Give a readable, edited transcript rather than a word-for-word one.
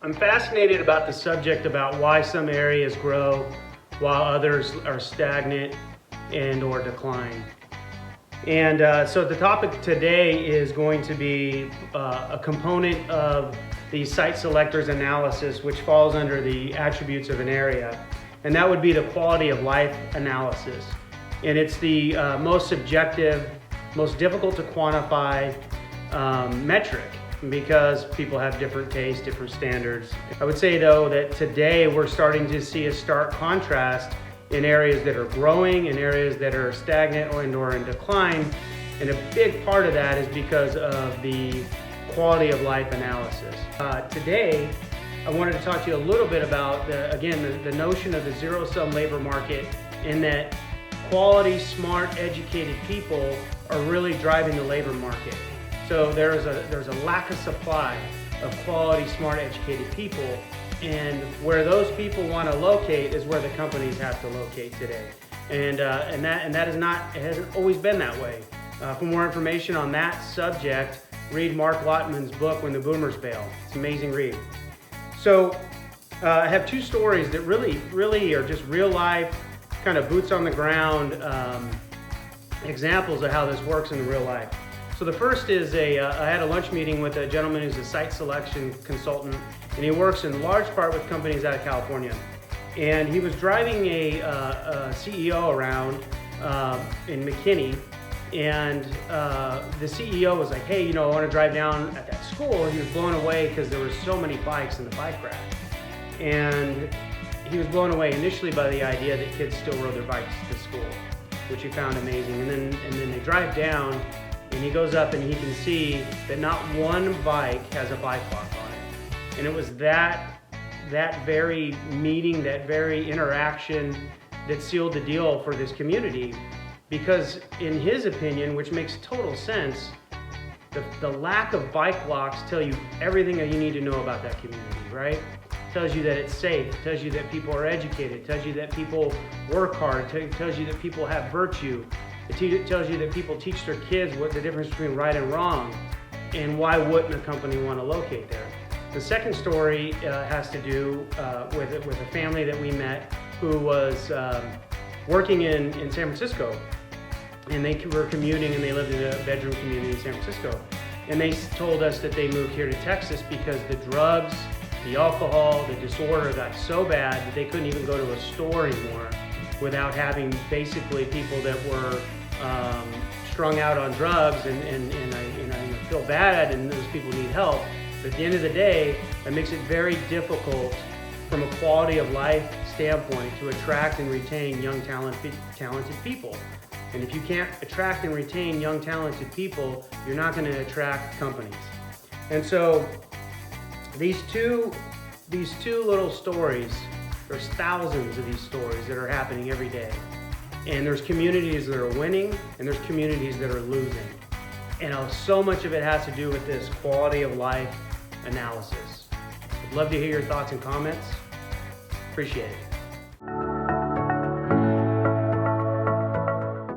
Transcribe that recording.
I'm fascinated about the subject about why some areas grow while others are stagnant and or decline. And so the topic today is going to be a component of the site selectors analysis, which falls under the attributes of an area. And that would be the quality of life analysis. And it's the most subjective, most difficult to quantify metric, because people have different tastes, different standards. I would say though that today we're starting to see a stark contrast in areas that are growing and areas that are stagnant or in decline. And a big part of that is because of the quality of life analysis. Today, I wanted to talk to you a little bit about, the notion of the zero-sum labor market, in that quality, smart, educated people are really driving the labor market. So there's a lack of supply of quality, smart, educated people, and where those people want to locate is where the companies have to locate today. And that is not, it hasn't always been that way. For more information on that subject, read Mark Lotman's book, When the Boomers Bail. It's an amazing read. So I have two stories that really are just real life, kind of boots on the ground examples of how this works in the real life. So the first is I had a lunch meeting with a gentleman who's a site selection consultant, and he works in large part with companies out of California. And he was driving a CEO around in McKinney, and the CEO was like, hey, I want to drive down at that school. He was blown away because there were so many bikes in the bike rack. And he was blown away initially by the idea that kids still rode their bikes to school, which he found amazing. And then they drive down, and he goes up and he can see that not one bike has a bike lock on it. And it was that very meeting, that very interaction that sealed the deal for this community. Because in his opinion, which makes total sense, the lack of bike locks tell you everything that you need to know about that community, right? Tells you that it's safe, tells you that people are educated, tells you that people work hard, tells you that people have virtue. It tells you that people teach their kids what the difference between right and wrong, and why wouldn't a company want to locate there. The second story has to do with a family that we met who was working in San Francisco, and they were commuting, and they lived in a bedroom community in San Francisco. And they told us that they moved here to Texas because the drugs, the alcohol, the disorder got so bad that they couldn't even go to a store anymore without having basically people that were strung out on drugs, and I feel bad, and those people need help. But at the end of the day, that makes it very difficult from a quality of life standpoint to attract and retain young, talented people. And if you can't attract and retain young, talented people, you're not going to attract companies. And so these two little stories, there's thousands of these stories that are happening every day. And there's communities that are winning, and there's communities that are losing. And so much of it has to do with this quality of life analysis. I'd love to hear your thoughts and comments. Appreciate it.